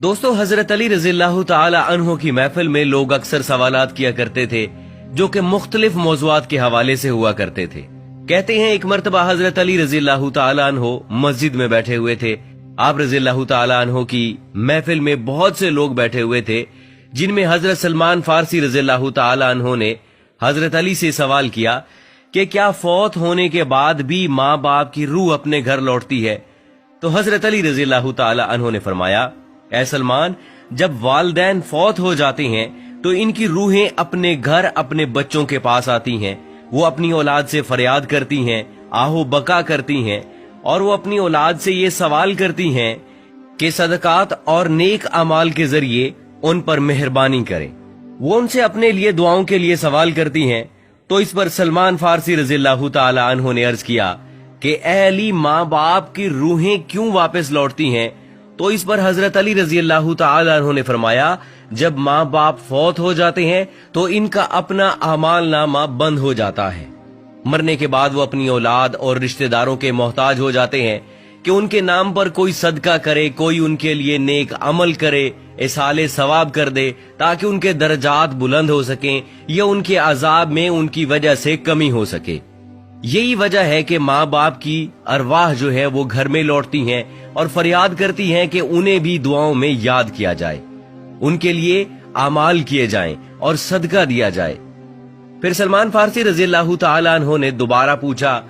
दोस्तों, हजरत अली रजी अल्लाह ताला अन्हो की महफिल में लोग अक्सर सवालात किया करते थे जो कि मुख्तलिफ मौज़ूआत के हवाले से हुआ करते थे। कहते हैं एक मर्तबा हजरत अली रजी अल्लाह ताला अन्हो मस्जिद में बैठे हुए थे। आप रजी अल्लाह ताला अन्हो की महफिल में बहुत से लोग बैठे हुए थे, जिनमें हजरत सलमान फारसी रजी अल्लाह ताला अन्हो ने हजरत अली से सवाल किया कि क्या फौत होने के बाद भी माँ बाप की रूह अपने घर लौटती है? तो हजरत अली रजी अल्लाह ताला अन्हो ने फरमाया, ऐ सलमान, जब वालिदैन फौत हो जाते हैं तो इनकी रूहें अपने घर अपने बच्चों के पास आती हैं। वो अपनी औलाद से फरियाद करती हैं, आहो बका करती हैं, और वो अपनी औलाद से ये सवाल करती हैं कि सदकात और नेक अमाल के जरिए उन पर मेहरबानी करें। वो उनसे अपने लिए दुआओं के लिए सवाल करती हैं। तो इस पर सलमान फारसी रजी अल्लाह ताला अन्हो ने अर्ज किया कि ऐ अली, माँ बाप की रूहें क्यों वापस लौटती हैं? तो इस पर हजरत अली रजी अल्लाह ताला अन्हो ने फरमाया, जब माँ बाप फौत हो जाते हैं तो इनका अपना अमाल नामा बंद हो जाता है। मरने के बाद वो अपनी औलाद और रिश्तेदारों के मोहताज हो जाते हैं कि उनके नाम पर कोई सदका करे, कोई उनके लिए नेक अमल करे, इसाले सवाब कर दे, ताकि उनके दर्जात बुलंद हो सकें या उनके अजाब में उनकी वजह से कमी हो सके। यही वजह है कि माँ बाप की अरवाह जो है वो घर में लौटती हैं और फरियाद करती हैं कि उन्हें भी दुआओं में याद किया जाए, उनके लिए आमाल किए जाएं और सदका दिया जाए। फिर सलमान फारसी रजी अल्लाह ताला अन्हो ने दोबारा पूछा,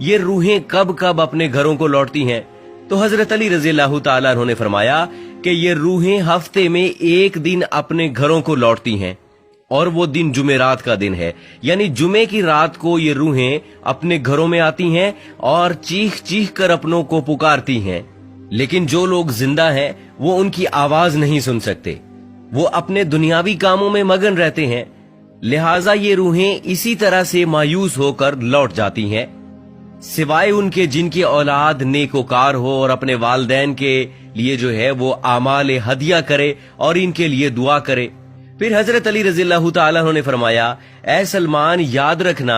ये रूहें कब कब अपने घरों को लौटती हैं? तो हजरत अली रजी अल्लाह ताला अन्हो ने फरमाया कि ये रूहें हफ्ते में एक दिन अपने घरों को लौटती हैं, और वो दिन जुमेरात का दिन है, यानी जुमे की रात को ये रूहें अपने घरों में आती हैं और चीख चीख कर अपनों को पुकारती हैं। लेकिन जो लोग जिंदा हैं वो उनकी आवाज नहीं सुन सकते, वो अपने दुनियावी कामों में मगन रहते हैं। लिहाजा ये रूहें इसी तरह से मायूस होकर लौट जाती हैं, सिवाय उनके जिनकी औलाद नेकोकार हो और अपने वालिदैन के लिए जो है वो आमाल हदिया करे और इनके लिए दुआ करे। फिर हजरत अली रजी अल्लाह ताला ने फरमाया, ऐ सलमान, याद रखना,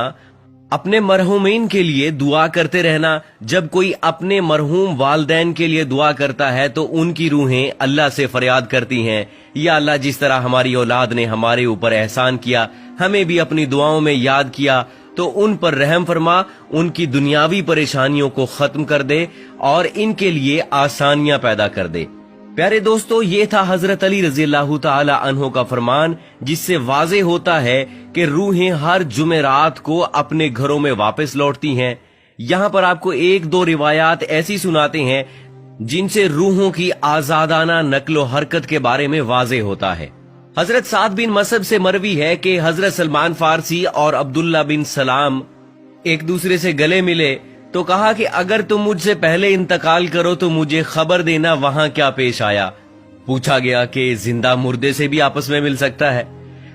अपने मरहूमीन के लिए दुआ करते रहना। जब कोई अपने मरहूम वालिदैन के लिए दुआ करता है तो उनकी रूहें अल्लाह से फरियाद करती हैं, या अल्लाह, जिस तरह हमारी औलाद ने हमारे ऊपर एहसान किया, हमें भी अपनी दुआओं में याद किया, तो उन पर रहम फरमा, उनकी दुनियावी परेशानियों को खत्म कर दे और इनके लिए आसानियां पैदा कर दे। प्यारे दोस्तों, ये था हजरत अली रजी अल्लाह ताला अन्हो का फरमान, जिससे वाज़े होता है कि रूहें हर जुमेरात को अपने घरों में वापस लौटती हैं। यहाँ पर आपको एक दो रिवायात ऐसी सुनाते हैं जिनसे रूहों की आजादाना नक्लो हरकत के बारे में वाज़े होता है। हजरत साद बिन मसब से मरवी है कि हजरत सलमान फारसी और अब्दुल्ला बिन सलाम एक दूसरे से गले मिले तो कहा कि अगर तुम मुझसे पहले इंतकाल करो तो मुझे खबर देना वहां क्या पेश आया। पूछा गया कि जिंदा मुर्दे से भी आपस में मिल सकता है?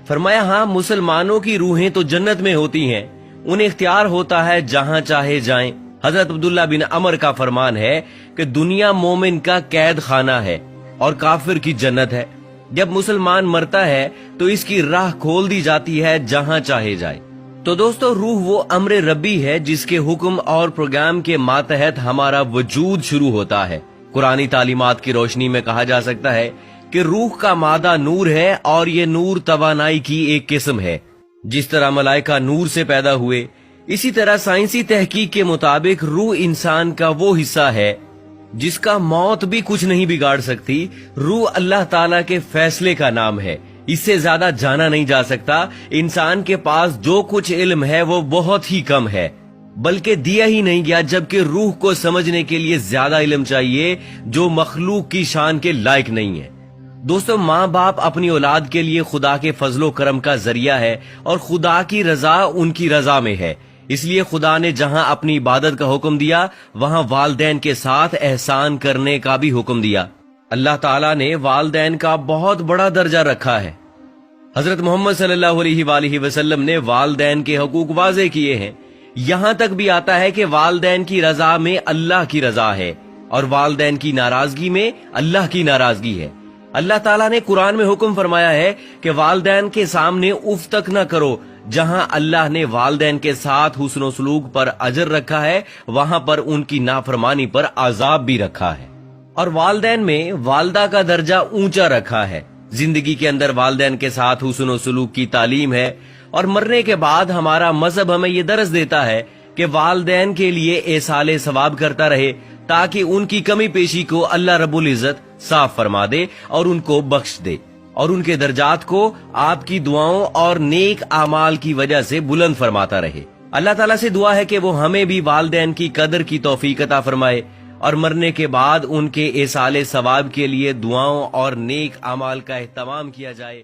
फरमाया, हाँ, मुसलमानों की रूहें तो जन्नत में होती हैं, उन्हें इख्तियार होता है जहां चाहे जाएं। हजरत अब्दुल्ला बिन अमर का फरमान है कि दुनिया मोमिन का कैद खाना है और काफिर की जन्नत है। जब मुसलमान मरता है तो इसकी राह खोल दी जाती है जहां चाहे जाए। तो दोस्तों, रूह वो अम्र रब्बी है जिसके हुक्म और प्रोग्राम के मातहत हमारा वजूद शुरू होता है। कुरानी तालीमात की रोशनी में कहा जा सकता है कि रूह का मादा नूर है और ये नूर तवानाई की एक किस्म है। जिस तरह मलाइका नूर से पैदा हुए, इसी तरह साइंसी तहकीक के मुताबिक रूह इंसान का वो हिस्सा है जिसका मौत भी कुछ नहीं बिगाड़ सकती। रूह अल्लाह ताला के फैसले का नाम है, इससे ज्यादा जाना नहीं जा सकता। इंसान के पास जो कुछ इल्म है वो बहुत ही कम है, बल्कि दिया ही नहीं गया, जबकि रूह को समझने के लिए ज्यादा इल्म चाहिए जो मखलूक की शान के लायक नहीं है। दोस्तों, माँ बाप अपनी औलाद के लिए खुदा के फजलो करम का जरिया है और खुदा की रजा उनकी रजा में है। इसलिए खुदा ने जहां अपनी इबादत का हुक्म दिया वहां वालिदैन के साथ एहसान करने का भी हुक्म दिया। अल्लाह ताला ने वालिदैन का बहुत बड़ा दर्जा रखा है। हजरत मोहम्मद सल्लल्लाहु अलैहि वसल्लम ने वालिदैन के हकूक वाज़े किए हैं। यहाँ तक भी आता है कि वालिदैन की रजा में अल्लाह की रजा है और वालिदैन की नाराजगी में अल्लाह की नाराजगी है। अल्लाह ताला ने कुरान में हुक्म फरमाया है कि वालिदैन के सामने उफ तक न करो। जहां अल्लाह ने वालिदैन के साथ हुस्न सलूक पर अजर रखा है, वहां पर उनकी नाफरमानी पर अजाब भी रखा है। اور والدین میں والدہ کا درجہ اونچا رکھا ہے. زندگی کے اندر والدین کے ساتھ حسن و سلوک کی تعلیم ہے، اور مرنے کے بعد ہمارا مذہب ہمیں یہ درس دیتا ہے کہ والدین کے لیے ایصال ثواب کرتا رہے، تاکہ ان کی کمی پیشی کو اللہ رب العزت صاف فرما دے اور ان کو بخش دے، اور ان کے درجات کو آپ کی دعاؤں اور نیک اعمال کی وجہ سے بلند فرماتا رہے. اللہ تعالیٰ سے دعا ہے کہ وہ ہمیں بھی والدین کی قدر کی توفیق عطا فرمائے، اور مرنے کے بعد ان کے ایصال ثواب کے لیے دعاؤں اور نیک اعمال کا اہتمام کیا جائے.